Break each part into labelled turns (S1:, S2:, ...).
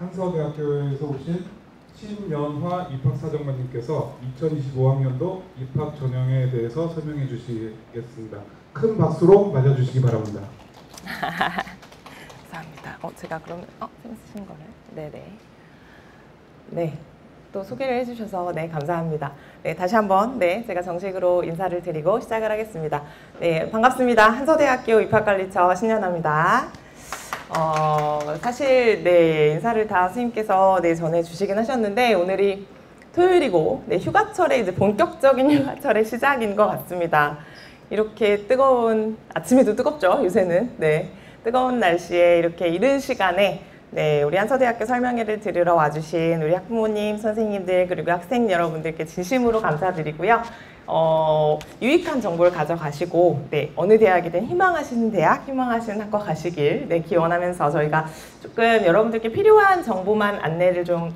S1: 한서대학교에서 오신 신연화 입학사정관님께서 2025학년도 입학 전형에 대해서 설명해 주시겠습니다. 큰 박수로 맞아주시기 바랍니다.
S2: 감사합니다. 제가 그러면 쓰신 거를 네네. 네. 또 소개를 해주셔서 네 감사합니다. 네 다시 한번 네 제가 정식으로 인사를 드리고 시작을 하겠습니다. 네 반갑습니다. 한서대학교 입학관리처 신연화입니다. 사실 네 인사를 다 선생님께서 네 전해주시긴 하셨는데 오늘이 토요일이고 네 휴가철에 이제 본격적인 휴가철의 시작인 것 같습니다. 이렇게 뜨거운 아침에도 뜨겁죠 요새는 네 뜨거운 날씨에 이렇게 이른 시간에 네, 우리 한서대학교 설명회를 들으러 와주신 우리 학부모님, 선생님들 그리고 학생 여러분들께 진심으로 감사드리고요. 유익한 정보를 가져가시고 네, 어느 대학이든 희망하시는 대학, 희망하시는 학과 가시길 네, 기원하면서 저희가 조금 여러분들께 필요한 정보만 안내를 좀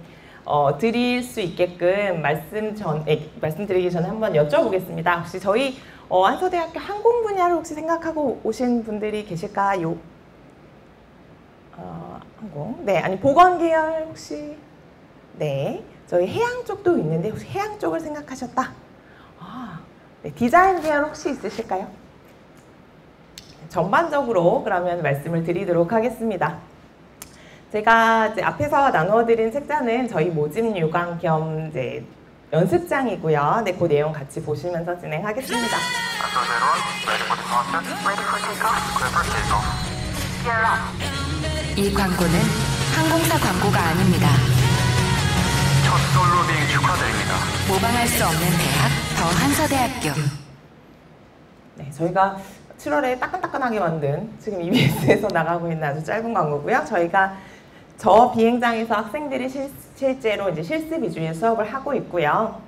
S2: 드릴 수 있게끔 말씀드리기 전에 한번 여쭤보겠습니다. 혹시 저희 한서대학교 항공 분야를 혹시 생각하고 오신 분들이 계실까요? 항공. 네, 아니 보건 계열 혹시 네, 저희 해양 쪽도 있는데 혹시 해양 쪽을 생각하셨다? 네, 디자인 계열 혹시 있으실까요? 전반적으로 그러면 말씀을 드리도록 하겠습니다. 제가 이제 앞에서 나누어드린 책자는 저희 모집 요강 겸 이제 연습장이고요. 네, 그 내용 같이 보시면서 진행하겠습니다.
S3: 이 광고는 항공사 광고가 아닙니다.
S4: 첫 솔로 비행 축하드립니다.
S3: 모방할 수 없는 대학, 더 한서대학교.
S2: 네, 저희가 7월에 따끈따끈하게 만든 지금 EBS에서 나가고 있는 아주 짧은 광고고요. 저희가 저 비행장에서 학생들이 실제로 이제 실습 위주의 수업을 하고 있고요.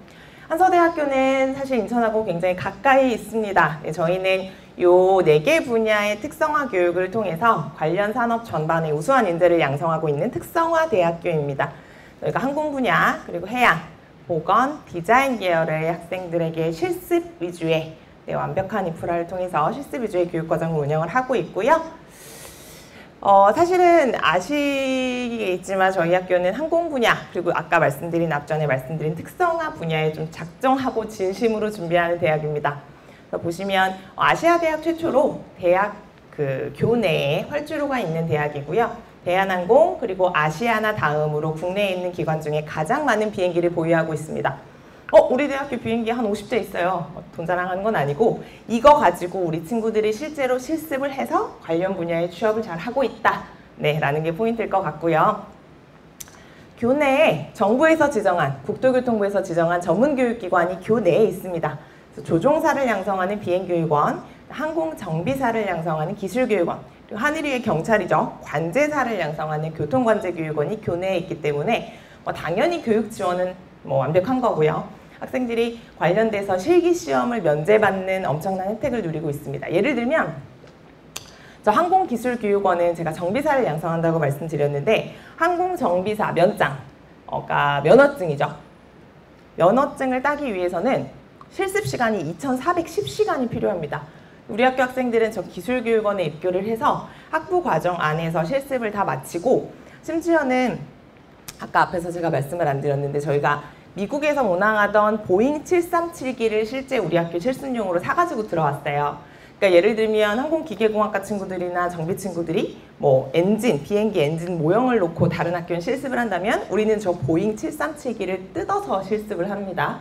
S2: 한서대학교는 사실 인천하고 굉장히 가까이 있습니다. 네, 저희는 요 4개 분야의 특성화 교육을 통해서 관련 산업 전반의 우수한 인재를 양성하고 있는 특성화 대학교입니다. 저희가 항공 분야, 그리고 해양, 보건, 디자인 계열의 학생들에게 실습 위주의 네, 완벽한 인프라를 통해서 실습 위주의 교육과정을 운영을 하고 있고요. 사실은 아시겠지만 저희 학교는 항공 분야, 그리고 아까 앞전에 말씀드린 특성화 분야에 좀 작정하고 진심으로 준비하는 대학입니다. 보시면 아시아 대학 최초로 대학 교내에 활주로가 있는 대학이고요. 대한항공 그리고 아시아나 다음으로 국내에 있는 기관 중에 가장 많은 비행기를 보유하고 있습니다. 우리 대학교 비행기 한 50대 있어요. 돈 자랑하는 건 아니고 이거 가지고 우리 친구들이 실제로 실습을 해서 관련 분야에 취업을 잘 하고 있다. 네, 라는 게 포인트일 것 같고요. 교내에 정부에서 지정한, 국토교통부에서 지정한 전문교육기관이 교내에 있습니다. 조종사를 양성하는 비행교육원, 항공정비사를 양성하는 기술교육원, 그리고 하늘위의 경찰이죠. 관제사를 양성하는 교통관제교육원이 교내에 있기 때문에 당연히 교육 지원은 완벽한 거고요. 학생들이 관련돼서 실기시험을 면제받는 엄청난 혜택을 누리고 있습니다. 예를 들면 저 항공기술교육원은 제가 정비사를 양성한다고 말씀드렸는데 항공정비사 면장, 그러니까 면허증이죠. 면허증을 따기 위해서는 실습시간이 2,410시간이 필요합니다. 우리 학교 학생들은 저 기술교육원에 입교를 해서 학부 과정 안에서 실습을 다 마치고 심지어는 아까 앞에서 제가 말씀을 안 드렸는데 저희가 미국에서 운항하던 보잉 737기를 실제 우리 학교 실습용으로 사가지고 들어왔어요. 그러니까 예를 들면 항공기계공학과 친구들이나 정비 친구들이 비행기 엔진 모형을 놓고 다른 학교는 실습을 한다면 우리는 저 보잉 737기를 뜯어서 실습을 합니다.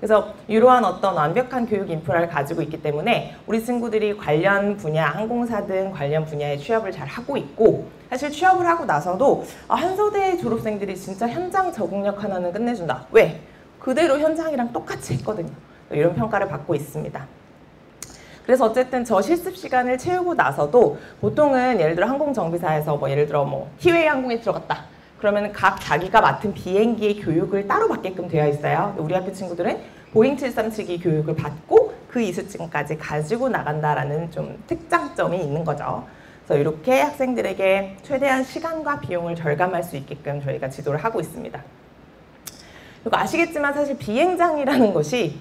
S2: 그래서 이러한 어떤 완벽한 교육 인프라를 가지고 있기 때문에 우리 친구들이 관련 분야, 항공사 등 관련 분야에 취업을 잘 하고 있고 사실 취업을 하고 나서도 한서대 졸업생들이 진짜 현장 적응력 하나는 끝내준다. 왜? 그대로 현장이랑 똑같이 했거든요. 이런 평가를 받고 있습니다. 그래서 어쨌든 저 실습 시간을 채우고 나서도 보통은 예를 들어 항공정비사에서 예를 들어 티웨이 항공에 들어갔다. 그러면 각 자기가 맡은 비행기의 교육을 따로 받게끔 되어 있어요. 우리 학교 친구들은 보잉 737기 교육을 받고 그 이수증까지 가지고 나간다라는 좀 특장점이 있는 거죠. 그래서 이렇게 학생들에게 최대한 시간과 비용을 절감할 수 있게끔 저희가 지도를 하고 있습니다. 그리고 아시겠지만 사실 비행장이라는 것이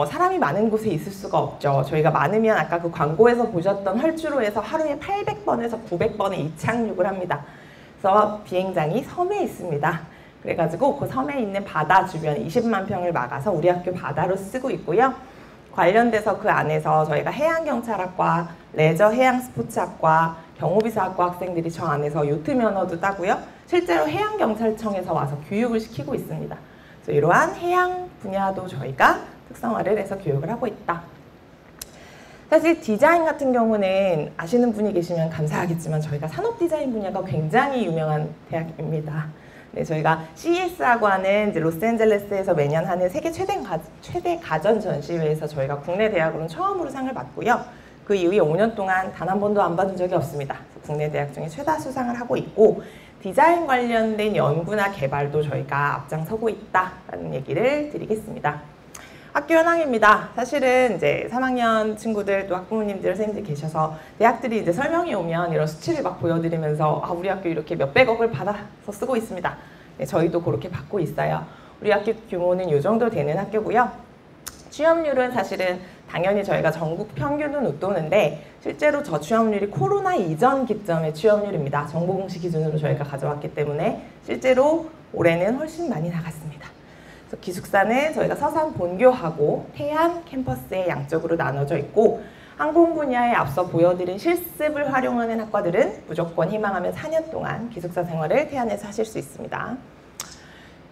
S2: 사람이 많은 곳에 있을 수가 없죠. 저희가 많으면 아까 그 광고에서 보셨던 활주로에서 하루에 800번에서 900번의 이착륙을 합니다. 그래서 그래서 비행장이 섬에 있습니다. 그래가지고 그 섬에 있는 바다 주변 20만 평을 막아서 우리 학교 바다로 쓰고 있고요. 관련돼서 그 안에서 저희가 해양경찰학과, 레저 해양스포츠학과, 경호비서학과 학생들이 저 안에서 요트 면허도 따고요. 실제로 해양경찰청에서 와서 교육을 시키고 있습니다. 그래서 이러한 해양 분야도 저희가 특성화를 해서 교육을 하고 있다. 사실 디자인 같은 경우는 아시는 분이 계시면 감사하겠지만 저희가 산업 디자인 분야가 굉장히 유명한 대학입니다. 네, 저희가 CES라고 하는 이제 로스앤젤레스에서 매년 하는 세계 최대 가전 전시회에서 저희가 국내 대학으로는 처음으로 상을 받고요. 그 이후에 5년 동안 단 한 번도 안 받은 적이 없습니다. 국내 대학 중에 최다 수상을 하고 있고 디자인 관련된 연구나 개발도 저희가 앞장서고 있다라는 얘기를 드리겠습니다. 학교 현황입니다. 사실은 이제 3학년 친구들 또 학부모님들 선생님들 계셔서 대학들이 이제 설명이 오면 이런 수치를 막 보여드리면서 아, 우리 학교 이렇게 몇백억을 받아서 쓰고 있습니다. 네, 저희도 그렇게 받고 있어요. 우리 학교 규모는 이 정도 되는 학교고요. 취업률은 사실은 당연히 저희가 전국 평균은 웃도는데 실제로 저취업률이 코로나 이전 기점의 취업률입니다. 정보 공시 기준으로 저희가 가져왔기 때문에 실제로 올해는 훨씬 많이 나갔습니다. 그래서 기숙사는 저희가 서산 본교하고 태안 캠퍼스에 양쪽으로 나눠져 있고 항공 분야에 앞서 보여드린 실습을 활용하는 학과들은 무조건 희망하면 4년 동안 기숙사 생활을 태안에서 하실 수 있습니다.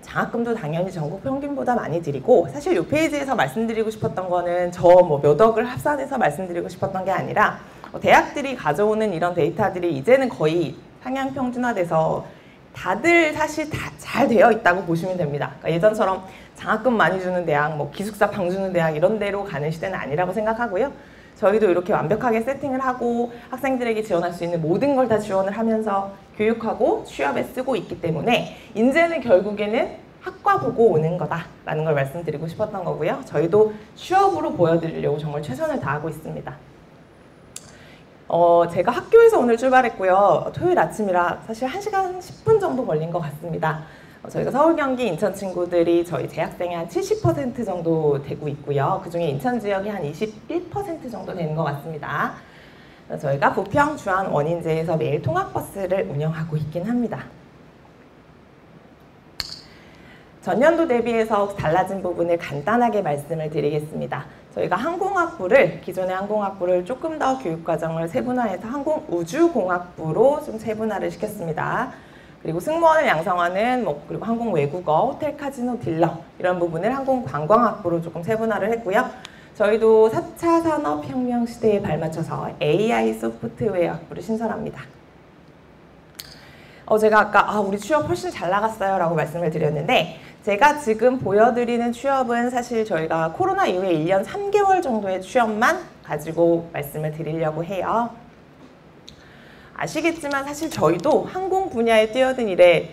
S2: 장학금도 당연히 전국 평균보다 많이 드리고 사실 이 페이지에서 말씀드리고 싶었던 거는 저 뭐 몇 억을 합산해서 말씀드리고 싶었던 게 아니라 대학들이 가져오는 이런 데이터들이 이제는 거의 상향 평준화돼서 다들 사실 다 잘 되어 있다고 보시면 됩니다. 그러니까 예전처럼 장학금 많이 주는 대학, 뭐 기숙사 방 주는 대학 이런 데로 가는 시대는 아니라고 생각하고요. 저희도 이렇게 완벽하게 세팅을 하고 학생들에게 지원할 수 있는 모든 걸 다 지원을 하면서 교육하고 취업에 쓰고 있기 때문에 인재는 결국에는 학과 보고 오는 거다라는 걸 말씀드리고 싶었던 거고요. 저희도 취업으로 보여드리려고 정말 최선을 다하고 있습니다. 제가 학교에서 오늘 출발했고요. 토요일 아침이라 사실 1시간 10분 정도 걸린 것 같습니다. 저희가 서울, 경기, 인천 친구들이 저희 재학생의 한 70% 정도 되고 있고요. 그중에 인천 지역이 한 21% 정도 되는 것 같습니다. 저희가 부평, 주안, 원인제에서 매일 통학버스를 운영하고 있긴 합니다. 전년도 대비해서 달라진 부분을 간단하게 말씀을 드리겠습니다. 저희가 항공학부를 기존의 항공학부를 조금 더 교육과정을 세분화해서 항공우주공학부로 좀 세분화를 시켰습니다. 그리고 승무원을 양성하는 그리고 항공외국어, 호텔, 카지노, 딜러 이런 부분을 항공관광학부로 조금 세분화를 했고요. 저희도 4차 산업혁명 시대에 발맞춰서 AI 소프트웨어 학부를 신설합니다. 제가 아까 우리 취업 훨씬 잘 나갔어요 라고 말씀을 드렸는데 제가 지금 보여드리는 취업은 사실 저희가 코로나 이후에 1년 3개월 정도의 취업만 가지고 말씀을 드리려고 해요. 아시겠지만 사실 저희도 항공 분야에 뛰어든 이래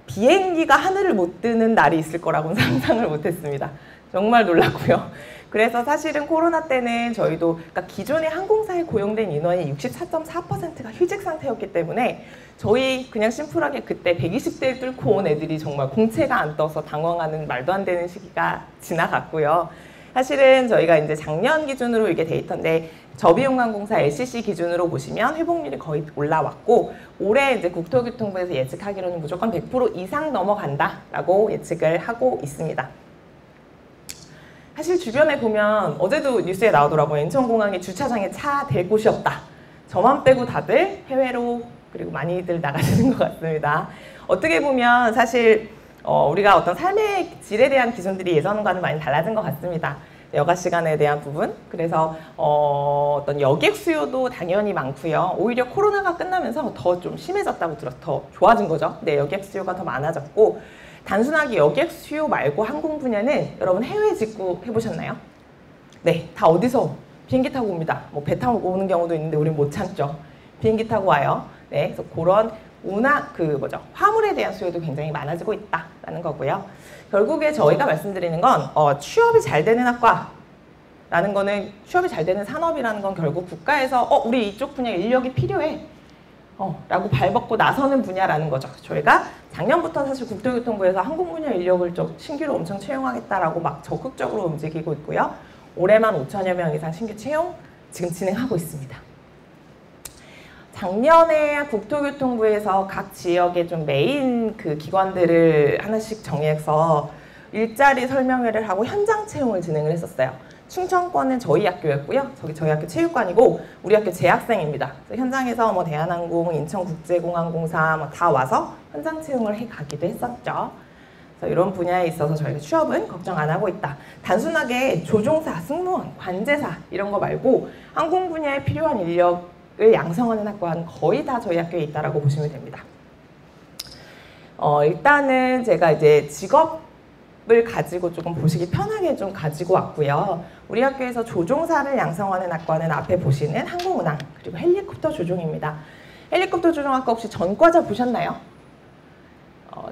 S2: 비행기가 하늘을 못 뜨는 날이 있을 거라고는 상상을 못했습니다. 정말 놀랐고요. 그래서 사실은 코로나 때는 저희도 그러니까 기존의 항공사에 고용된 인원이 64.4%가 휴직 상태였기 때문에 저희 그냥 심플하게 그때 120대를 뚫고 온 애들이 정말 공채가 안 떠서 당황하는 말도 안 되는 시기가 지나갔고요. 사실은 저희가 이제 작년 기준으로 이게 데이터인데 저비용항공사 LCC 기준으로 보시면 회복률이 거의 올라왔고 올해 이제 국토교통부에서 예측하기로는 무조건 100% 이상 넘어간다라고 예측을 하고 있습니다. 사실 주변에 보면 어제도 뉴스에 나오더라고요. 인천공항에 주차장에 차 댈 곳이 없다. 저만 빼고 다들 해외로 그리고 많이들 나가시는 것 같습니다. 어떻게 보면 사실 우리가 어떤 삶의 질에 대한 기준들이 예전과는 많이 달라진 것 같습니다. 여가 시간에 대한 부분, 그래서 어떤 여객 수요도 당연히 많고요. 오히려 코로나가 끝나면서 더 좀 심해졌다고 들어서 더 좋아진 거죠. 네, 여객 수요가 더 많아졌고 단순하게 여객 수요 말고 항공 분야는 여러분 해외 직구 해보셨나요? 네, 다 어디서 비행기 타고 옵니다. 뭐 배 타고 오는 경우도 있는데 우린 못 참죠. 비행기 타고 와요. 네, 그래서 그런 화물에 대한 수요도 굉장히 많아지고 있다라는 거고요. 결국에 저희가 말씀드리는 건 취업이 잘 되는 학과라는 거는 취업이 잘 되는 산업이라는 건 결국 국가에서 우리 이쪽 분야 인력이 필요해 라고 발벗고 나서는 분야라는 거죠. 저희가 작년부터 사실 국토교통부에서 항공 분야 인력을 좀 신규로 엄청 채용하겠다라고 막 적극적으로 움직이고 있고요. 올해만 5천여 명 이상 신규 채용 지금 진행하고 있습니다. 작년에 국토교통부에서 각 지역의 좀 메인 그 기관들을 하나씩 정해서 일자리 설명회를 하고 현장 채용을 진행을 했었어요. 충청권은 저희 학교였고요. 저희 학교 체육관이고 우리 학교 재학생입니다. 현장에서 뭐 대한항공, 인천국제공항공사 뭐 다 와서 현장 채용을 해가기도 했었죠. 그래서 이런 분야에 있어서 저희가 취업은 걱정 안 하고 있다. 단순하게 조종사, 승무원, 관제사 이런 거 말고 항공 분야에 필요한 인력을 양성하는 학과는 거의 다 저희 학교에 있다라고 보시면 됩니다. 일단은 제가 이제 직업을 가지고 조금 보시기 편하게 좀 가지고 왔고요. 우리 학교에서 조종사를 양성하는 학과는 앞에 보시는 항공운항 그리고 헬리콥터 조종입니다. 헬리콥터 조종학과 혹시 전과자 보셨나요?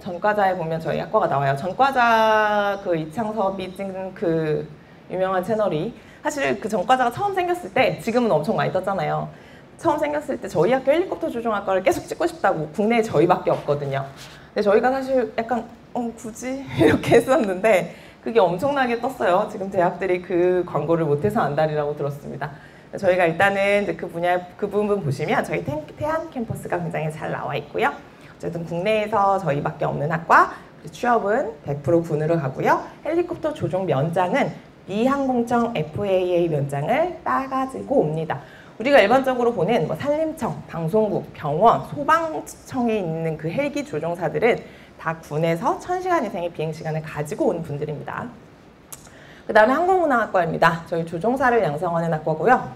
S2: 전과자에 보면 저희 학과가 나와요. 전과자 그 이창섭이 찍은 그 유명한 채널이 사실 그 전과자가 처음 생겼을 때 지금은 엄청 많이 떴잖아요. 처음 생겼을 때 저희 학교 헬리콥터 조종학과를 계속 찍고 싶다고 국내에 저희밖에 없거든요. 근데 저희가 사실 약간 굳이 이렇게 했었는데 그게 엄청나게 떴어요. 지금 대학들이 그 광고를 못해서 안달이라고 들었습니다. 저희가 일단은 그 분야 그 부분 보시면 저희 태안 캠퍼스가 굉장히 잘 나와 있고요. 어쨌든 국내에서 저희밖에 없는 학과 취업은 100% 군으로 가고요. 헬리콥터 조종 면장은 미항공청 FAA 면장을 따가지고 옵니다. 우리가 일반적으로 보는 뭐 산림청, 방송국, 병원, 소방청에 있는 그 헬기 조종사들은 다 군에서 1000시간 이상의 비행시간을 가지고 온 분들입니다. 그 다음에 항공운항학과입니다. 저희 조종사를 양성하는 학과고요.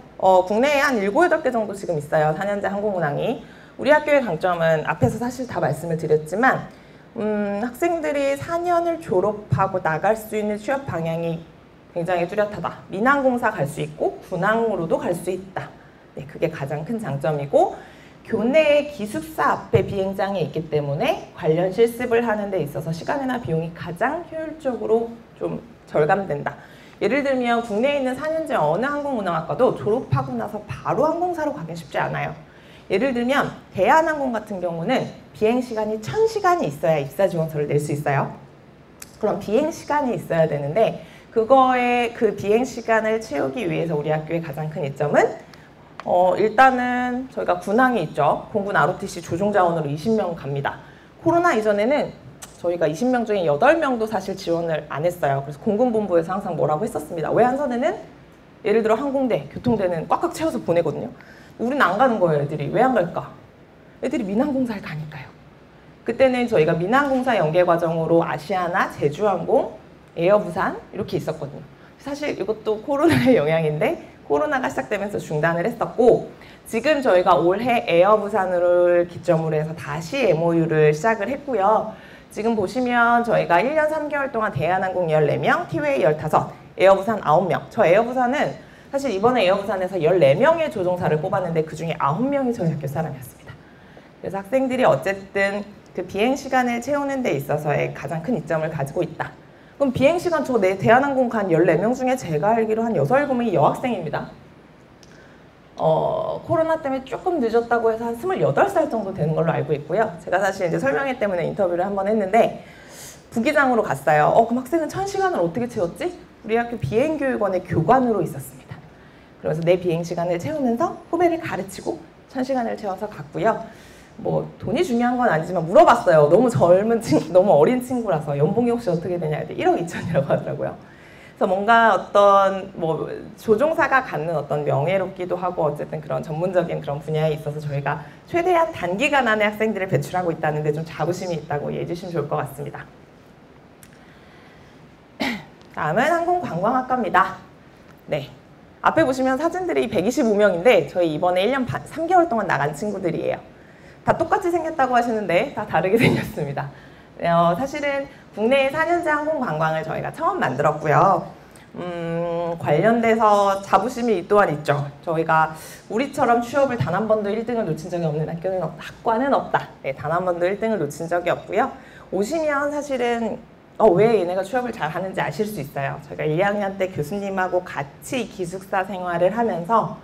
S2: 국내에 한 7, 8개 정도 지금 있어요. 4년제 항공운항이. 우리 학교의 강점은 앞에서 사실 다 말씀을 드렸지만 학생들이 4년을 졸업하고 나갈 수 있는 취업 방향이 굉장히 뚜렷하다. 민항공사 갈 수 있고 군항으로도 갈 수 있다. 네, 그게 가장 큰 장점이고 교내 기숙사 앞에 비행장이 있기 때문에 관련 실습을 하는 데 있어서 시간이나 비용이 가장 효율적으로 좀 절감된다. 예를 들면 국내에 있는 4년제 어느 항공운항학과도 졸업하고 나서 바로 항공사로 가긴 쉽지 않아요. 예를 들면 대한항공 같은 경우는 비행시간이 1000시간이 있어야 입사 지원서를 낼 수 있어요. 그럼 비행시간이 있어야 되는데 그거에 그 비행시간을 채우기 위해서 우리 학교의 가장 큰 이점은 일단은 저희가 군항이 있죠. 공군 ROTC 조종자원으로 20명 갑니다. 코로나 이전에는 저희가 20명 중에 8명도 사실 지원을 안 했어요. 그래서 공군본부에서 항상 뭐라고 했었습니다. 외환선에는 예를 들어 항공대, 교통대는 꽉꽉 채워서 보내거든요. 우리는 안 가는 거예요, 애들이. 왜 안 갈까? 애들이 민항공사를 가니까요. 그때는 저희가 민항공사 연계 과정으로 아시아나, 제주항공, 에어부산 이렇게 있었거든요. 사실 이것도 코로나의 영향인데 코로나가 시작되면서 중단을 했었고 지금 저희가 올해 에어부산을 기점으로 해서 다시 MOU를 시작을 했고요. 지금 보시면 저희가 1년 3개월 동안 대한항공 14명, 티웨이 15, 에어부산 9명. 저 에어부산은 사실 이번에 에어부산에서 14명의 조종사를 뽑았는데 그중에 9명이 저희 학교 사람이었습니다. 그래서 학생들이 어쨌든 그 비행시간을 채우는 데 있어서의 가장 큰 이점을 가지고 있다. 그럼 비행시간 저 대한항공 간 14명 중에 제가 알기로 한 6, 7명이 여학생입니다. 코로나 때문에 조금 늦었다고 해서 한 28살 정도 되는 걸로 알고 있고요. 제가 사실 이제 설명회 때문에 인터뷰를 한번 했는데 부기장으로 갔어요. 그럼 학생은 1000시간을 어떻게 채웠지? 우리 학교 비행교육원의 교관으로 있었습니다. 그래서 내 비행시간을 채우면서 후배를 가르치고 1000시간을 채워서 갔고요. 뭐 돈이 중요한 건 아니지만 물어봤어요. 너무 너무 어린 친구라서 연봉이 혹시 어떻게 되냐 했더니 1억 2천이라고 하더라고요. 그래서 뭔가 어떤 뭐 조종사가 갖는 어떤 명예롭기도 하고 어쨌든 그런 전문적인 그런 분야에 있어서 저희가 최대한 단기간 안에 학생들을 배출하고 있다는 데 좀 자부심이 있다고 이해해 주시면 좋을 것 같습니다. 다음은 항공관광학과입니다. 네. 앞에 보시면 사진들이 125명인데 저희 이번에 1년 반, 3개월 동안 나간 친구들이에요. 다 똑같이 생겼다고 하시는데 다 다르게 생겼습니다. 사실은 국내의 4년제 항공관광을 저희가 처음 만들었고요. 관련돼서 자부심이 또한 있죠. 저희가 우리처럼 취업을 단 한 번도 1등을 놓친 적이 없는 학과는 없다. 네, 단 한 번도 1등을 놓친 적이 없고요. 오시면 사실은 왜 얘네가 취업을 잘 하는지 아실 수 있어요. 저희가 1학년 때 교수님하고 같이 기숙사 생활을 하면서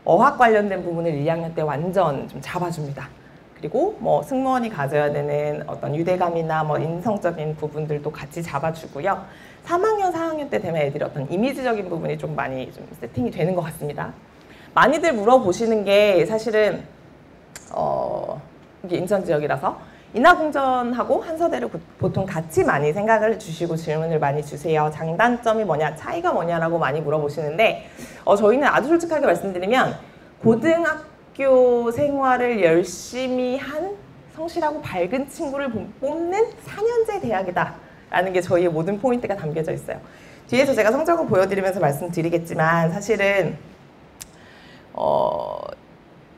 S2: 어학 관련된 부분을 1학년 때 완전 좀 잡아줍니다. 그리고 뭐 승무원이 가져야 되는 어떤 유대감이나 뭐 인성적인 부분들도 같이 잡아주고요. 3학년, 4학년 때 되면 애들이 어떤 이미지적인 부분이 좀 많이 좀 세팅이 되는 것 같습니다. 많이들 물어보시는 게 사실은 이게 인천 지역이라서 인하공전하고 한서대를 보통 같이 많이 생각을 주시고 질문을 많이 주세요. 장단점이 뭐냐, 차이가 뭐냐라고 많이 물어보시는데 저희는 아주 솔직하게 말씀드리면 고등학교 생활을 열심히 한 성실하고 밝은 친구를 뽑는 4년제 대학이다 라는 게 저희의 모든 포인트가 담겨져 있어요. 뒤에서 제가 성적을 보여드리면서 말씀드리겠지만 사실은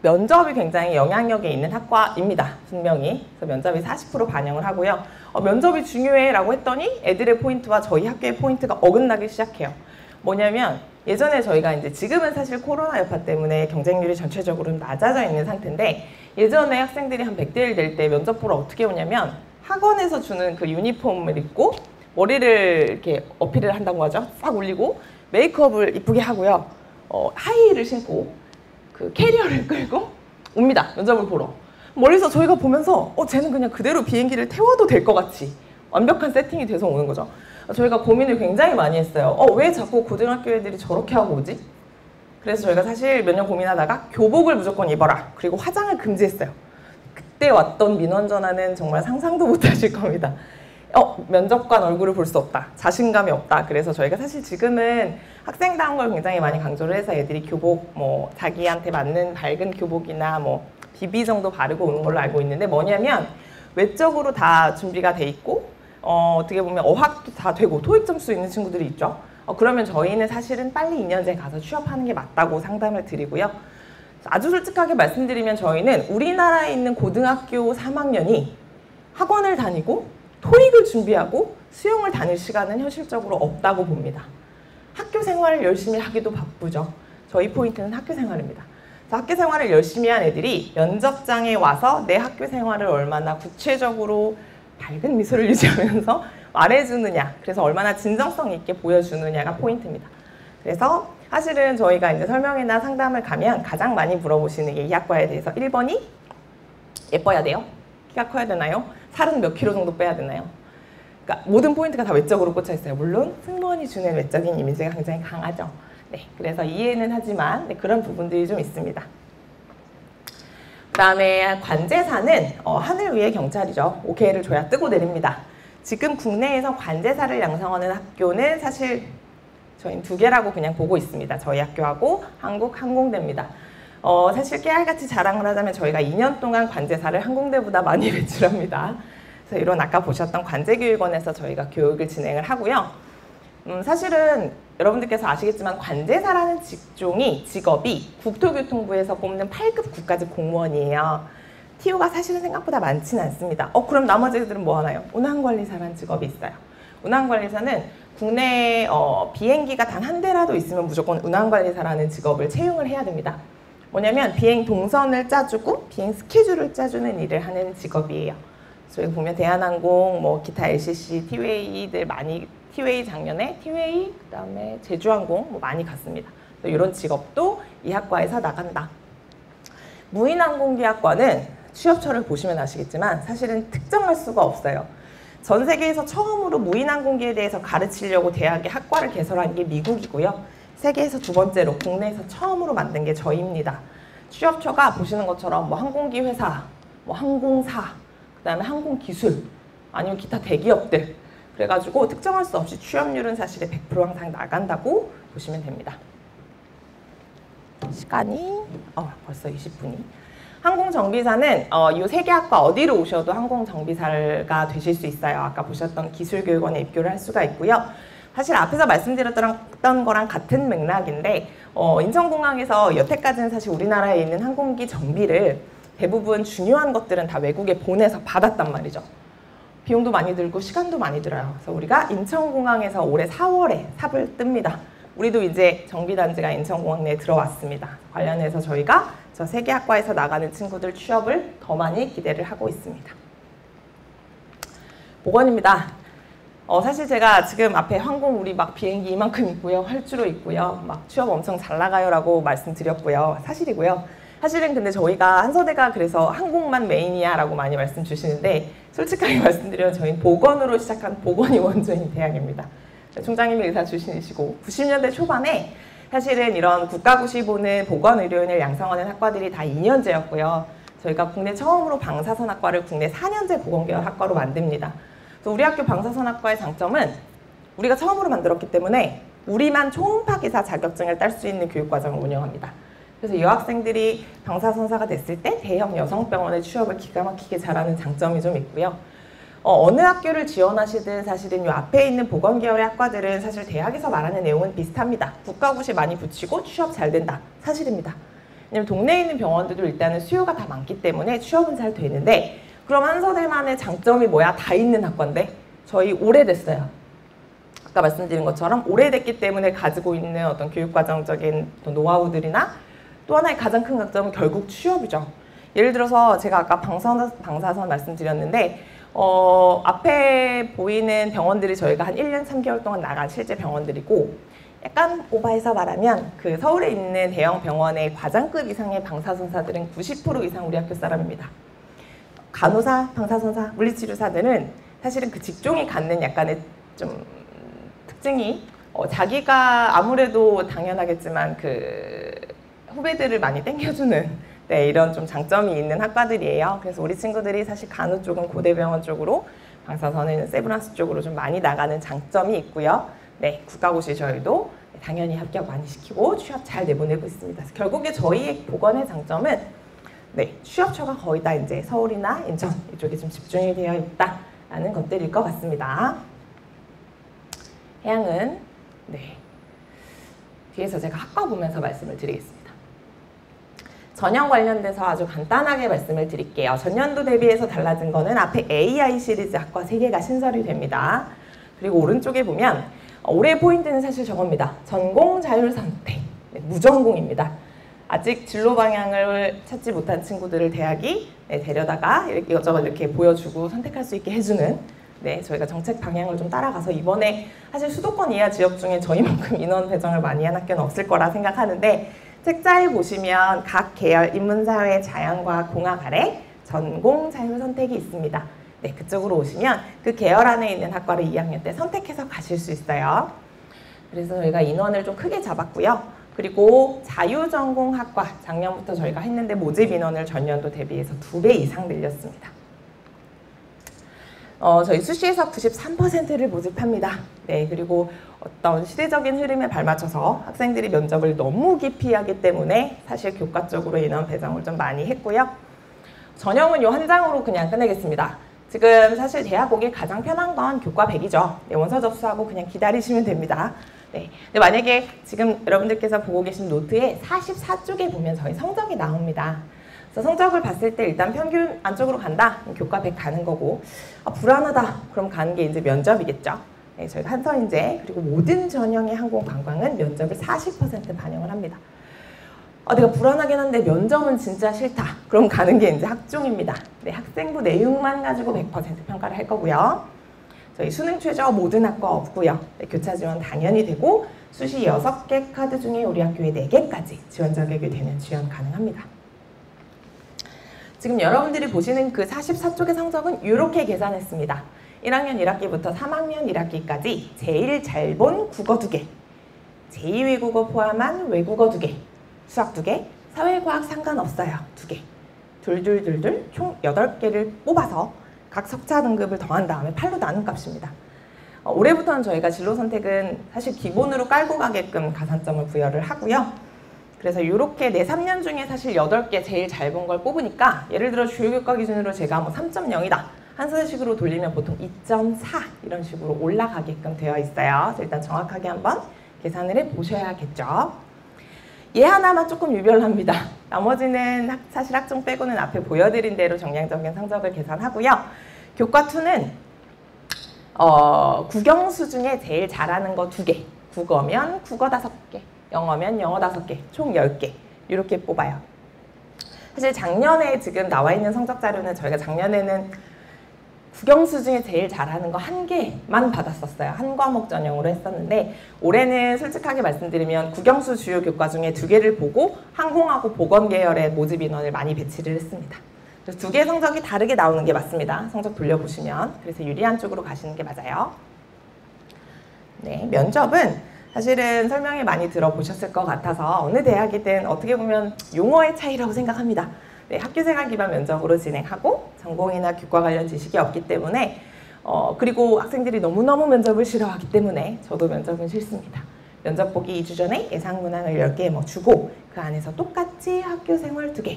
S2: 면접이 굉장히 영향력이 있는 학과입니다. 분명히. 그래서 면접이 40% 반영을 하고요. 면접이 중요해 라고 했더니 애들의 포인트와 저희 학교의 포인트가 어긋나기 시작해요. 뭐냐면 예전에 저희가 이제 지금은 사실 코로나 여파 때문에 경쟁률이 전체적으로 낮아져 있는 상태인데 예전에 학생들이 한 100대 1 될 때 면접 보러 어떻게 오냐면 학원에서 주는 그 유니폼을 입고 머리를 이렇게 어필을 한다고 하죠. 싹 올리고 메이크업을 이쁘게 하고요. 하이힐을 신고 그 캐리어를 끌고 옵니다. 면접을 보러. 멀리서 저희가 보면서 쟤는 그냥 그대로 비행기를 태워도 될 것 같이 완벽한 세팅이 돼서 오는 거죠. 저희가 고민을 굉장히 많이 했어요. 왜 자꾸 고등학교 애들이 저렇게 하고 오지? 그래서 저희가 사실 몇 년 고민하다가 교복을 무조건 입어라. 그리고 화장을 금지했어요. 그때 왔던 민원 전화는 정말 상상도 못 하실 겁니다. 면접관 얼굴을 볼 수 없다. 자신감이 없다. 그래서 저희가 사실 지금은 학생다운 걸 굉장히 많이 강조를 해서 애들이 교복 자기한테 맞는 밝은 교복이나 비비 정도 바르고 오는 걸로 알고 있는데 뭐냐면 외적으로 다 준비가 돼 있고 어떻게 보면 어학도 다 되고 토익 점수 있는 친구들이 있죠. 그러면 저희는 사실은 빨리 2년제 가서 취업하는 게 맞다고 상담을 드리고요. 아주 솔직하게 말씀드리면 저희는 우리나라에 있는 고등학교 3학년이 학원을 다니고 토익을 준비하고 수영을 다닐 시간은 현실적으로 없다고 봅니다. 학교 생활을 열심히 하기도 바쁘죠. 저희 포인트는 학교 생활입니다. 학교 생활을 열심히 한 애들이 면접장에 와서 내 학교 생활을 얼마나 구체적으로 밝은 미소를 유지하면서 말해주느냐, 그래서 얼마나 진정성 있게 보여주느냐가 포인트입니다. 그래서 사실은 저희가 이제 설명회나 상담을 가면 가장 많이 물어보시는 게 이 학과에 대해서 1번이 예뻐야 돼요? 키가 커야 되나요? 살은 몇 킬로 정도 빼야 되나요? 그러니까 모든 포인트가 다 외적으로 꽂혀 있어요. 물론 승무원이 주는 외적인 이미지가 굉장히 강하죠. 네, 그래서 이해는 하지만 그런 부분들이 좀 있습니다. 그 다음에 관제사는 하늘 위의 경찰이죠. 오케이를 줘야 뜨고 내립니다. 지금 국내에서 관제사를 양성하는 학교는 사실 저희는 2개라고 그냥 보고 있습니다. 저희 학교하고 한국항공대입니다. 사실 깨알같이 자랑을 하자면 저희가 2년 동안 관제사를 항공대보다 많이 배출합니다. 그래서 이런 아까 보셨던 관제교육원에서 저희가 교육을 진행을 하고요. 사실은 여러분들께서 아시겠지만 관제사라는 직업이 국토교통부에서 뽑는 8급 국가직 공무원이에요. TO가 사실은 생각보다 많지는 않습니다. 그럼 나머지들은 뭐 하나요? 운항관리사라는 직업이 있어요. 운항관리사는 국내에 비행기가 단 한 대라도 있으면 무조건 운항관리사라는 직업을 채용을 해야 됩니다. 뭐냐면 비행 동선을 짜주고 비행 스케줄을 짜주는 일을 하는 직업이에요. 저희 보면 대한항공, 기타 LCC, 티웨이들 많이 티웨이 작년에 티웨이, 그다음에 제주항공 많이 갔습니다. 이런 직업도 이 학과에서 나간다. 무인항공기학과는 취업처를 보시면 아시겠지만 사실은 특정할 수가 없어요. 전 세계에서 처음으로 무인항공기에 대해서 가르치려고 대학의 학과를 개설한 게 미국이고요. 세계에서 2번째로 국내에서 처음으로 만든 게 저희입니다. 취업처가 보시는 것처럼 항공기 회사, 항공사, 그다음에 항공기술, 아니면 기타 대기업들 그래가지고 특정할 수 없이 취업률은 사실 100% 항상 나간다고 보시면 됩니다. 시간이 벌써 20분이. 항공정비사는 이 3개 학과 어디로 오셔도 항공정비사가 되실 수 있어요. 아까 보셨던 기술교육원에 입교를 할 수가 있고요. 사실 앞에서 말씀드렸던 거랑 같은 맥락인데 인천공항에서 여태까지는 사실 우리나라에 있는 항공기 정비를 대부분 중요한 것들은 다 외국에 보내서 받았단 말이죠. 비용도 많이 들고 시간도 많이 들어요. 그래서 우리가 인천공항에서 올해 4월에 삽을 뜹니다. 우리도 이제 정비단지가 인천공항 내에 들어왔습니다. 관련해서 저희가 저 3개 학과에서 나가는 친구들 취업을 더 많이 기대를 하고 있습니다. 보건입니다. 사실 제가 지금 앞에 항공 우리 비행기 이만큼 있고요. 활주로 있고요. 취업 엄청 잘 나가요 라고 말씀드렸고요. 사실이고요. 사실은 근데 저희가 한서대가 그래서 항공만 메인이야 라고 많이 말씀 주시는데 솔직하게 말씀드리면 저희는 보건으로 시작한 보건이 원조인 대학입니다. 총장님이 의사 출신이시고 90년대 초반에 사실은 이런 국가고시 보는 보건의료인을 양성하는 학과들이 다 2년제였고요. 저희가 국내 처음으로 방사선학과를 국내 4년제 보건계열 학과로 만듭니다. 그래서 우리 학교 방사선학과의 장점은 우리가 처음으로 만들었기 때문에 우리만 초음파 기사 자격증을 딸 수 있는 교육과정을 운영합니다. 그래서 여학생들이 방사선사가 됐을 때 대형 여성병원의 취업을 기가 막히게 잘하는 장점이 좀 있고요. 어느 학교를 지원하시든 사실은 이 앞에 있는 보건계열의 학과들은 사실 대학에서 말하는 내용은 비슷합니다. 국가고시 많이 붙이고 취업 잘 된다. 사실입니다. 왜냐면 동네에 있는 병원들도 일단은 수요가 다 많기 때문에 취업은 잘 되는데 그럼 한서대만의 장점이 뭐야? 다 있는 학과인데 저희 오래됐어요. 아까 말씀드린 것처럼 오래됐기 때문에 가지고 있는 어떤 교육과정적인 노하우들이나 또 하나의 가장 큰 강점은 결국 취업이죠. 예를 들어서 제가 아까 방사선 말씀드렸는데 앞에 보이는 병원들이 저희가 한 1년 3개월 동안 나간 실제 병원들이고 약간 오바해서 말하면 그 서울에 있는 대형 병원의 과장급 이상의 방사선사들은 90% 이상 우리 학교 사람입니다. 간호사, 방사선사, 물리치료사들은 사실은 그 직종이 갖는 약간의 좀 특징이 자기가 아무래도 당연하겠지만 그 후배들을 많이 땡겨주는 이런 좀 장점이 있는 학과들이에요. 그래서 우리 친구들이 사실 간호 쪽은 고대병원 쪽으로, 방사선은 세브란스 쪽으로 좀 많이 나가는 장점이 있고요. 네, 국가고시 저희도 당연히 합격 많이 시키고 취업 잘 내보내고 있습니다. 그래서 결국에 저희의 보건의 장점은 네, 취업처가 거의 다 이제 서울이나 인천 이쪽에 좀 집중이 되어 있다라는 것들일 것 같습니다. 해양은 네, 뒤에서 제가 학과 보면서 말씀을 드리겠습니다. 전형 관련돼서 아주 간단하게 말씀을 드릴게요. 전년도 대비해서 달라진 거는 앞에 AI 시리즈 학과 3개가 신설이 됩니다. 그리고 오른쪽에 보면 올해의 포인트는 사실 저겁니다. 전공 자율 선택, 네, 무전공입니다. 아직 진로 방향을 찾지 못한 친구들을 대학이 데려다가 이것저것 이렇게 보여주고 선택할 수 있게 해주는 네, 저희가 정책 방향을 좀 따라가서 이번에 사실 수도권 이하 지역 중에 저희만큼 인원 배정을 많이 한 학교는 없을 거라 생각하는데 책자에 보시면 각 계열 인문사회, 자연과학, 공학 아래 전공 자율 선택이 있습니다. 네, 그쪽으로 오시면 그 계열 안에 있는 학과를 2학년 때 선택해서 가실 수 있어요. 그래서 저희가 인원을 좀 크게 잡았고요. 그리고 자유전공학과 작년부터 저희가 했는데 모집 인원을 전년도 대비해서 2배 이상 늘렸습니다. 저희 수시에서 93%를 모집합니다. 네, 그리고 어떤 시대적인 흐름에 발맞춰서 학생들이 면접을 너무 깊이 하기 때문에 사실 교과적으로 인원 배정을 좀 많이 했고요. 전형은 이 한 장으로 그냥 끝내겠습니다. 지금 사실 대학 오기 가장 편한 건 교과 100이죠. 네, 원서 접수하고 그냥 기다리시면 됩니다. 네, 근데 만약에 지금 여러분들께서 보고 계신 노트에 44쪽에 보면 저희 성적이 나옵니다. 그래서 성적을 봤을 때 일단 평균 안쪽으로 간다? 교과 100 가는 거고 불안하다? 그럼 가는 게 이제 면접이겠죠. 네, 저희가 한서인재 그리고 모든 전형의 항공관광은 면접을 40% 반영을 합니다. 내가 불안하긴 한데 면접은 진짜 싫다. 그럼 가는 게 이제 학종입니다. 네, 학생부 내용만 가지고 100% 평가를 할 거고요. 저희 수능 최저 모든 학과 없고요. 네, 교차 지원 당연히 되고 수시 6개 카드 중에 우리 학교에 4개까지 지원 자격이 되면 지원 가능합니다. 지금 여러분들이 보시는 그 44쪽의 성적은 이렇게 계산했습니다. 1학년 1학기부터 3학년 1학기까지 제일 잘 본 국어 2개, 제2외국어 포함한 외국어 2개, 수학 2개, 사회과학 상관없어요 2개, 둘둘둘둘 총 8개를 뽑아서 각 석차 등급을 더한 다음에 8로 나눈 값입니다. 올해부터는 저희가 진로 선택은 사실 기본으로 깔고 가게끔 가산점을 부여를 하고요. 그래서 이렇게 내 3년 중에 사실 8개 제일 잘 본 걸 뽑으니까 예를 들어 주요교과 기준으로 제가 뭐 3.0이다. 한서식으로 돌리면 보통 2.4 이런 식으로 올라가게끔 되어 있어요. 그래서 일단 정확하게 한번 계산을 해보셔야겠죠. 얘 하나만 조금 유별납니다. 나머지는 사실 학종 빼고는 앞에 보여드린 대로 정량적인 성적을 계산하고요. 교과 2는 국영수 중에 제일 잘하는 거 2개, 국어면 국어 5개, 영어면 영어 5개, 총 10개 이렇게 뽑아요. 사실 작년에 지금 나와 있는 성적 자료는 저희가 작년에는 국영수 중에 제일 잘하는 거 1개만 받았었어요. 한 과목 전형으로 했었는데 올해는 솔직하게 말씀드리면 국영수 주요 교과 중에 2개를 보고 항공하고 보건 계열의 모집 인원을 많이 배치를 했습니다. 그래서 2개의 성적이 다르게 나오는 게 맞습니다. 성적 돌려보시면. 그래서 유리한 쪽으로 가시는 게 맞아요. 네, 면접은 사실은 설명을 많이 들어보셨을 것 같아서 어느 대학이든 어떻게 보면 용어의 차이라고 생각합니다. 네, 학교생활 기반 면접으로 진행하고 전공이나 교과 관련 지식이 없기 때문에 그리고 학생들이 너무너무 면접을 싫어하기 때문에 저도 면접은 싫습니다. 면접 보기 2주 전에 예상 문항을 10개 주고 그 안에서 똑같이 학교생활 2개,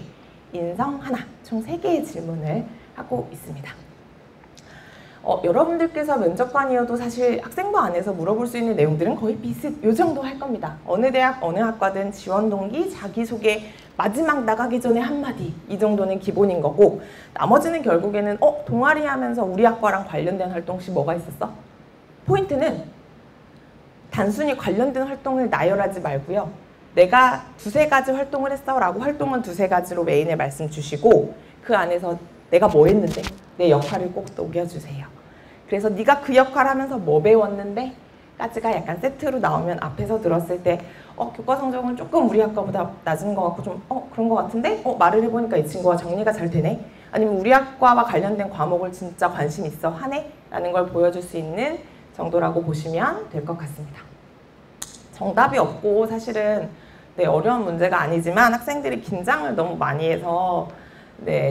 S2: 인성 하나, 총 3개의 질문을 하고 있습니다. 여러분들께서 면접관이어도 사실 학생부 안에서 물어볼 수 있는 내용들은 거의 요 정도 할 겁니다. 어느 대학, 어느 학과든 지원 동기, 자기소개, 마지막 나가기 전에 한마디 이 정도는 기본인 거고 나머지는 결국에는 동아리 하면서 우리 학과랑 관련된 활동 혹시 뭐가 있었어? 포인트는 단순히 관련된 활동을 나열하지 말고요. 내가 2-3가지 활동을 했어 라고 활동은 2-3가지로 메인을 말씀 주시고 그 안에서 내가 뭐 했는데 내 역할을 꼭 녹여주세요. 그래서 네가 그 역할 하면서 뭐 배웠는데 까지가 약간 세트로 나오면 앞에서 들었을 때 교과 성적은 조금 우리 학과보다 낮은 것 같고 좀 그런 것 같은데 말을 해보니까 이 친구가 정리가 잘 되네? 아니면 우리 학과와 관련된 과목을 진짜 관심 있어 하네? 라는 걸 보여줄 수 있는 정도라고 보시면 될 것 같습니다. 정답이 없고 사실은 어려운 문제가 아니지만 학생들이 긴장을 너무 많이 해서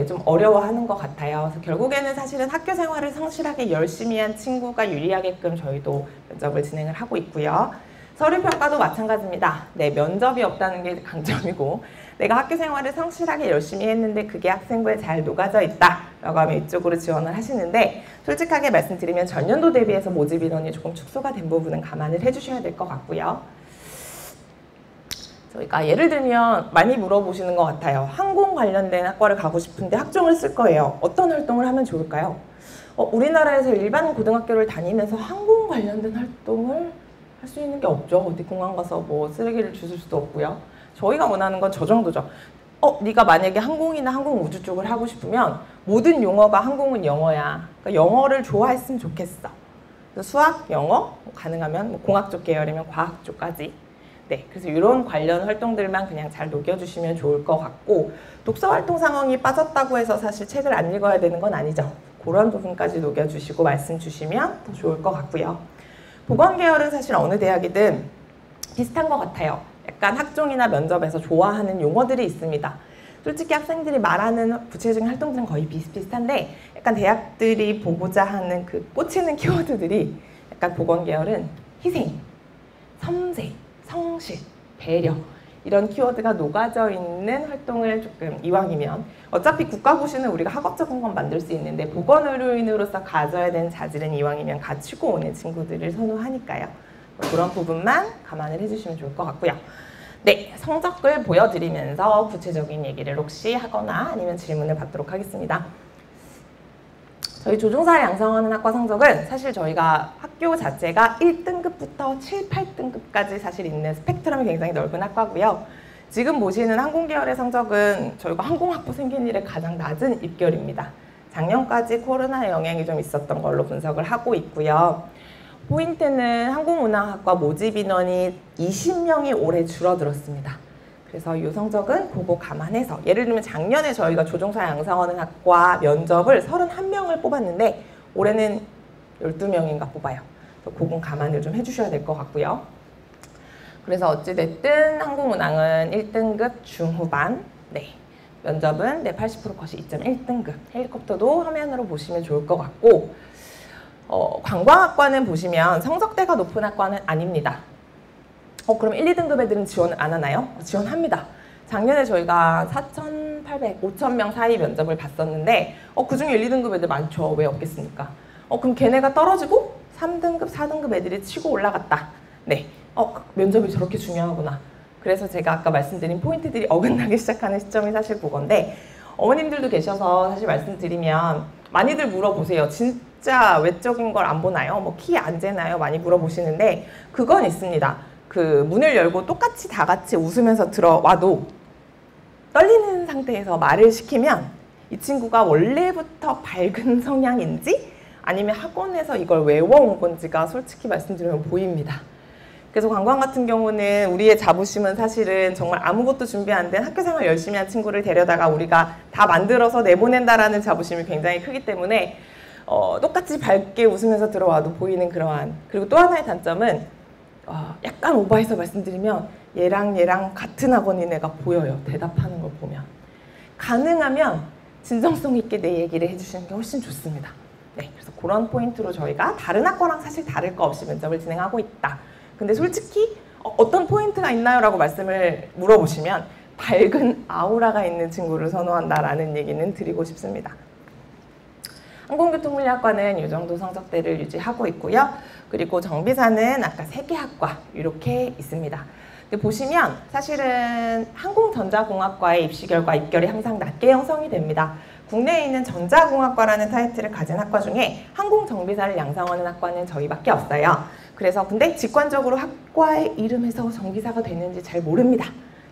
S2: 좀 어려워하는 것 같아요. 그래서 결국에는 사실은 학교 생활을 성실하게 열심히 한 친구가 유리하게끔 저희도 면접을 진행을 하고 있고요. 서류평가도 마찬가지입니다. 면접이 없다는 게 강점이고 내가 학교 생활을 성실하게 열심히 했는데 그게 학생부에 잘 녹아져 있다 라고 하면 이쪽으로 지원을 하시는데 솔직하게 말씀드리면 전년도 대비해서 모집 인원이 조금 축소가 된 부분은 감안을 해주셔야 될 것 같고요. 저희가 예를 들면 많이 물어보시는 것 같아요. 항공 관련된 학과를 가고 싶은데 학종을 쓸 거예요. 어떤 활동을 하면 좋을까요? 우리나라에서 일반 고등학교를 다니면서 항공 관련된 활동을 할 수 있는 게 없죠. 어디 공항 가서 뭐 쓰레기를 주실 수도 없고요. 저희가 원하는 건 저 정도죠. 네가 만약에 항공이나 항공우주 쪽을 하고 싶으면 모든 용어가 항공은 영어야. 그러니까 영어를 좋아했으면 좋겠어. 그래서 수학, 영어, 가능하면 공학 쪽 계열이면 과학 쪽까지. 그래서 이런 관련 활동들만 그냥 잘 녹여주시면 좋을 것 같고 독서 활동 상황이 빠졌다고 해서 사실 책을 안 읽어야 되는 건 아니죠. 그런 부분까지 녹여주시고 말씀 주시면 더 좋을 것 같고요. 보건 계열은 사실 어느 대학이든 비슷한 것 같아요. 약간 학종이나 면접에서 좋아하는 용어들이 있습니다. 솔직히 학생들이 말하는 구체적인 활동들은 거의 비슷비슷한데 약간 대학들이 보고자 하는 그 꽂히는 키워드들이 약간 보건 계열은 희생, 섬세, 성실, 배려 이런 키워드가 녹아져 있는 활동을 조금 이왕이면 어차피 국가고시는 우리가 학업적인 건 만들 수 있는데 보건의료인으로서 가져야 되는 자질은 이왕이면 갖추고 오는 친구들을 선호하니까요. 그런 부분만 감안을 해주시면 좋을 것 같고요. 성적을 보여드리면서 구체적인 얘기를 혹시 하거나 아니면 질문을 받도록 하겠습니다. 저희 조종사를 양성하는 학과 성적은 사실 저희가 학교 자체가 1등급부터 7, 8등급까지 사실 있는 스펙트럼이 굉장히 넓은 학과고요. 지금 보시는 항공계열의 성적은 저희가 항공학부 생긴 이래 가장 낮은 입결입니다. 작년까지 코로나 영향이 좀 있었던 걸로 분석을 하고 있고요. 포인트는 항공운항학과 모집 인원이 20명이 올해 줄어들었습니다. 그래서 이 성적은 그거 감안해서 예를 들면 작년에 저희가 조종사 양성하는 학과 면접을 31명을 뽑았는데 올해는 12명인가 뽑아요. 그래서 그건 감안을 좀 해주셔야 될 것 같고요. 그래서 어찌됐든 항공운항은 1등급 중후반, 면접은 80% 컷이 2.1등급, 헬리콥터도 화면으로 보시면 좋을 것 같고 관광학과는 보시면 성적대가 높은 학과는 아닙니다. 그럼 1, 2등급 애들은 지원을 안 하나요? 지원합니다. 작년에 저희가 4,800, 5,000명 사이 면접을 봤었는데 그중에 1, 2등급 애들 많죠. 왜 없겠습니까? 그럼 걔네가 떨어지고 3등급, 4등급 애들이 치고 올라갔다. 면접이 저렇게 중요하구나. 그래서 제가 아까 말씀드린 포인트들이 어긋나기 시작하는 시점이 사실 그건데 어머님들도 계셔서 사실 말씀드리면 많이들 물어보세요. 진짜 외적인 걸 안 보나요? 뭐 키 안 재나요? 많이 물어보시는데 그건 있습니다. 그 문을 열고 똑같이 다 같이 웃으면서 들어와도 떨리는 상태에서 말을 시키면 이 친구가 원래부터 밝은 성향인지 아니면 학원에서 이걸 외워온 건지가 솔직히 말씀드리면 보입니다. 그래서 관광 같은 경우는 우리의 자부심은 사실은 정말 아무것도 준비 안 된 학교생활 열심히 한 친구를 데려다가 우리가 다 만들어서 내보낸다라는 자부심이 굉장히 크기 때문에 똑같이 밝게 웃으면서 들어와도 보이는 그러한 그리고 또 하나의 단점은 약간 오버해서 말씀드리면 얘랑 같은 학원인 애가 보여요. 대답하는 걸 보면. 가능하면 진정성 있게 내 얘기를 해주시는 게 훨씬 좋습니다. 네, 그래서 그런 포인트로 저희가 다른 학과랑 사실 다를 거 없이 면접을 진행하고 있다. 근데 솔직히 어떤 포인트가 있나요? 라고 말씀을 물어보시면 밝은 아우라가 있는 친구를 선호한다라는 얘기는 드리고 싶습니다. 항공교통물리학과는 이 정도 성적대를 유지하고 있고요. 그리고 정비사는 아까 3개 학과 이렇게 있습니다. 근데 보시면 사실은 항공전자공학과의 입시 결과 입결이 항상 낮게 형성이 됩니다. 국내에 있는 전자공학과라는 타이틀을 가진 학과 중에 항공정비사를 양성하는 학과는 저희밖에 없어요. 그래서 근데 직관적으로 학과의 이름에서 정비사가 되는지 잘 모릅니다.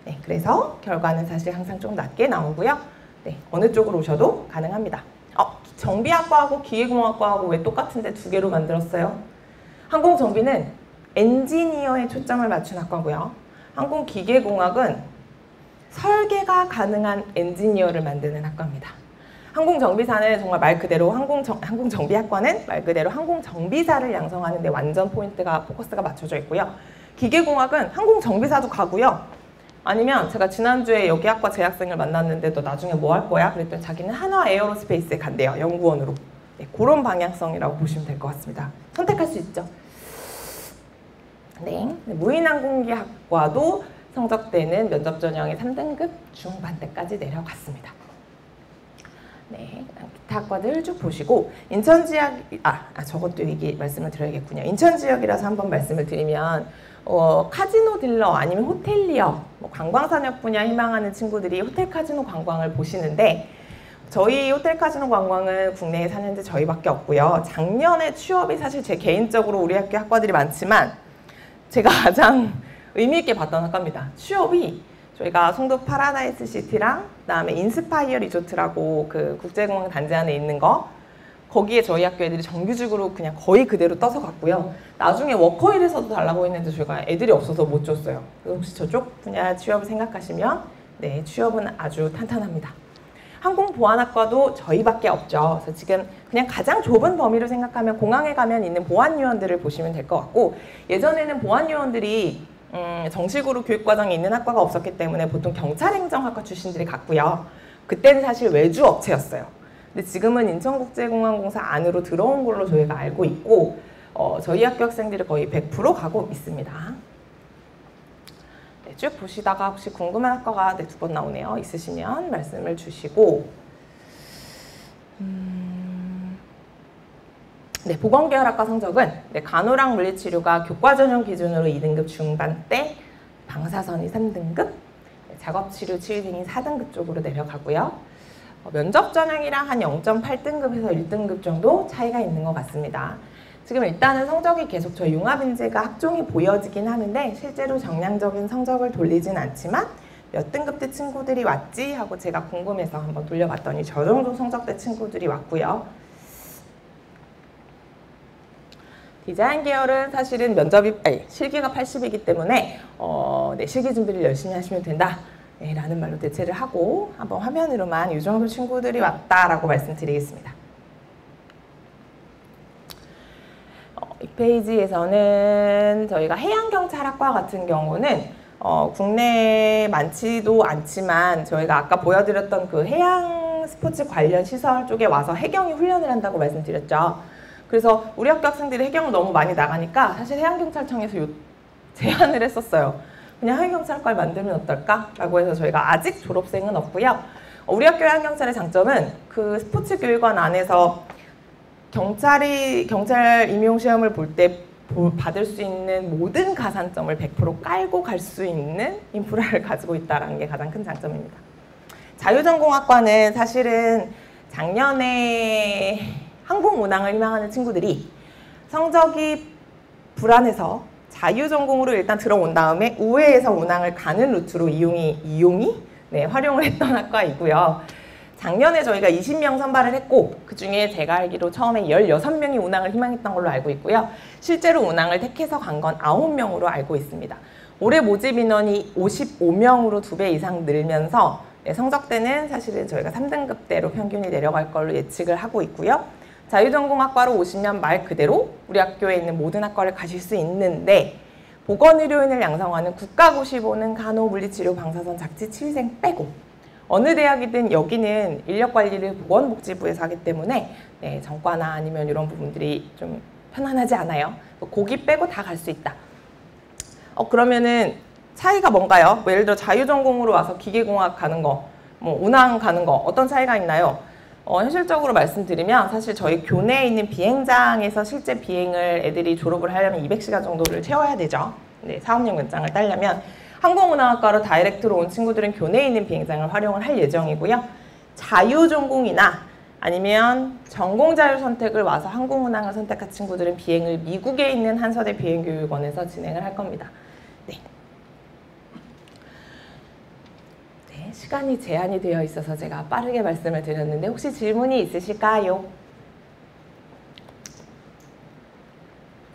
S2: 네, 그래서 결과는 사실 항상 좀 낮게 나오고요. 네, 어느 쪽으로 오셔도 가능합니다. 정비학과하고 기계공학과하고 왜 똑같은데 2개로 만들었어요? 항공정비는 엔지니어에 초점을 맞춘 학과고요. 항공기계공학은 설계가 가능한 엔지니어를 만드는 학과입니다. 항공정비사는 정말 말 그대로 항공정비학과는 말 그대로 항공정비사를 양성하는 데 완전 포커스가 맞춰져 있고요. 기계공학은 항공정비사도 가고요. 아니면 제가 지난주에 여기 학과 재학생을 만났는데 너 나중에 뭐 할 거야? 그랬더니 자기는 한화 에어로스페이스에 간대요. 연구원으로. 네, 그런 방향성이라고 보시면 될 것 같습니다. 선택할 수 있죠. 네, 무인항공기학과도 성적대는 면접 전형의 3등급 중반대까지 내려갔습니다. 네, 기타 학과들 쭉 보시고 인천지역, 저것도 얘기 말씀을 드려야겠군요. 인천지역이라서 한번 말씀을 드리면 카지노 딜러 아니면 호텔리어, 관광산업 분야 희망하는 친구들이 호텔 카지노 관광을 보시는데 저희 호텔 카지노 관광은 국내에 4년째 저희밖에 없고요. 작년에 취업이 사실 제 개인적으로 우리 학교 학과들이 많지만 제가 가장 의미 있게 봤던 학과입니다. 취업이 저희가 송도 파라다이스 시티랑 그다음에 인스파이어 리조트라고 그 국제공항 단지 안에 있는 거 거기에 저희 학교 애들이 정규직으로 그냥 거의 그대로 떠서 갔고요. 나중에 워커힐에서도 달라고 했는데 저희가 애들이 없어서 못 줬어요. 그래서 혹시 저쪽 분야 취업을 생각하시면 네, 취업은 아주 탄탄합니다. 항공보안학과도 저희밖에 없죠. 그래서 지금 그냥 가장 좁은 범위로 생각하면 공항에 가면 있는 보안요원들을 보시면 될 것 같고 예전에는 보안요원들이 정식으로 교육과정이 있는 학과가 없었기 때문에 보통 경찰행정학과 출신들이 갔고요. 그때는 사실 외주 업체였어요. 근데 지금은 인천국제공항공사 안으로 들어온 걸로 저희가 알고 있고 저희 학교 학생들이 거의 100% 가고 있습니다. 네, 쭉 보시다가 혹시 궁금한 학과가 2번 나오네요. 있으시면 말씀을 주시고 네, 보건계열학과 성적은 간호랑 물리치료가 교과 전형 기준으로 2등급 중반대, 방사선이 3등급, 작업치료 치유등이 4등급 쪽으로 내려가고요. 면접 전형이랑 한 0.8등급에서 1등급 정도 차이가 있는 것 같습니다. 지금 일단은 성적이 계속 저희 융합인재가 학종이 보여지긴 하는데 실제로 정량적인 성적을 돌리진 않지만 몇 등급대 친구들이 왔지 하고 제가 궁금해서 한번 돌려봤더니 저 정도 성적대 친구들이 왔고요. 디자인 계열은 사실은 실기가 80이기 때문에 네, 실기 준비를 열심히 하시면 된다 네, 라는 말로 대체를 하고 한번 화면으로만 이 정도 친구들이 왔다라고 말씀드리겠습니다. 이 페이지에서는 저희가 해양경찰학과 같은 경우는 국내에 많지도 않지만 저희가 아까 보여드렸던 그 해양 스포츠 관련 시설 쪽에 와서 해경이 훈련을 한다고 말씀드렸죠. 그래서 우리 학교 학생들이 해경을 너무 많이 나가니까 사실 해양경찰청에서 제안을 했었어요. 그냥 해양경찰과를 만들면 어떨까? 라고 해서 저희가 아직 졸업생은 없고요. 우리 학교 해양경찰의 장점은 그 스포츠 교육원 안에서 경찰 임용시험을 볼 때 받을 수 있는 모든 가산점을 100% 깔고 갈 수 있는 인프라를 가지고 있다는 게 가장 큰 장점입니다. 자유전공학과는 사실은 작년에 항공운항을 희망하는 친구들이 성적이 불안해서 자유전공으로 일단 들어온 다음에 우회해서 운항을 가는 루트로 활용을 했던 학과이고요. 작년에 저희가 20명 선발을 했고 그중에 제가 알기로 처음에 16명이 운항을 희망했던 걸로 알고 있고요. 실제로 운항을 택해서 간 건 9명으로 알고 있습니다. 올해 모집 인원이 55명으로 2배 이상 늘면서 성적대는 사실은 저희가 3등급대로 평균이 내려갈 걸로 예측을 하고 있고요. 자유전공학과로 오시면 말 그대로 우리 학교에 있는 모든 학과를 가실 수 있는데 보건의료인을 양성하는 국가고시 보는 간호, 물리치료, 방사선, 작지, 치위생 빼고 어느 대학이든 여기는 인력관리를 보건복지부에서 하기 때문에 네, 전과나 아니면 이런 부분들이 좀 편안하지 않아요. 고기 빼고 다 갈 수 있다. 그러면은 차이가 뭔가요? 뭐 예를 들어 자유전공으로 와서 기계공학 가는 거, 뭐 운항 가는 거 어떤 차이가 있나요? 현실적으로 말씀드리면 사실 저희 교내에 있는 비행장에서 실제 비행을 애들이 졸업을 하려면 200시간 정도를 채워야 되죠. 네, 사업용 면장을 따려면 항공운항학과로 다이렉트로 온 친구들은 교내에 있는 비행장을 활용을 할 예정이고요. 자유전공이나 아니면 전공자율 선택을 와서 항공운항을 선택한 친구들은 비행을 미국에 있는 한서대 비행교육원에서 진행을 할 겁니다. 네. 시간이 제한이 되어 있어서 제가 빠르게 말씀을 드렸는데 혹시 질문이 있으실까요?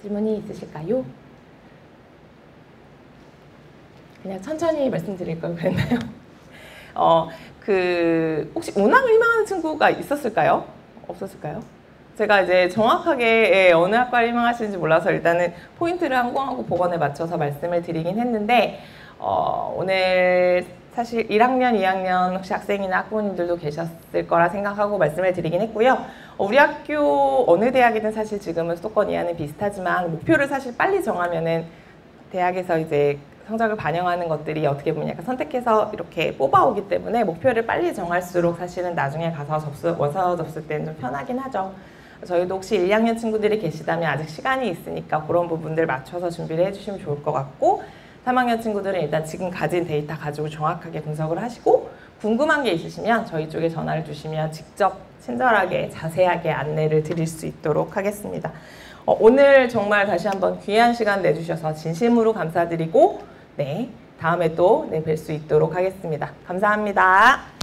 S2: 질문이 있으실까요? 그냥 천천히 말씀드릴 걸 그랬나요? 혹시 운항을 희망하는 친구가 있었을까요? 없었을까요? 제가 이제 정확하게 어느 학과를 희망하시는지 몰라서 일단은 포인트를 항공하고 보건에 맞춰서 말씀을 드리긴 했는데 오늘 사실 1학년, 2학년 혹시 학생이나 학부모님들도 계셨을 거라 생각하고 말씀을 드리긴 했고요. 우리 학교 어느 대학이든 사실 지금은 수도권 이하는 비슷하지만 목표를 사실 빨리 정하면은 대학에서 이제 성적을 반영하는 것들이 어떻게 보면 약간 선택해서 이렇게 뽑아오기 때문에 목표를 빨리 정할수록 사실은 나중에 가서 원서 접수 때는 좀 편하긴 하죠. 저희도 혹시 1, 2학년 친구들이 계시다면 아직 시간이 있으니까 그런 부분들 맞춰서 준비를 해주시면 좋을 것 같고 3학년 친구들은 일단 지금 가진 데이터 가지고 정확하게 분석을 하시고 궁금한 게 있으시면 저희 쪽에 전화를 주시면 직접 친절하게 자세하게 안내를 드릴 수 있도록 하겠습니다. 오늘 정말 다시 한번 귀한 시간 내주셔서 진심으로 감사드리고 네, 다음에 또 뵐 수 있도록 하겠습니다. 감사합니다.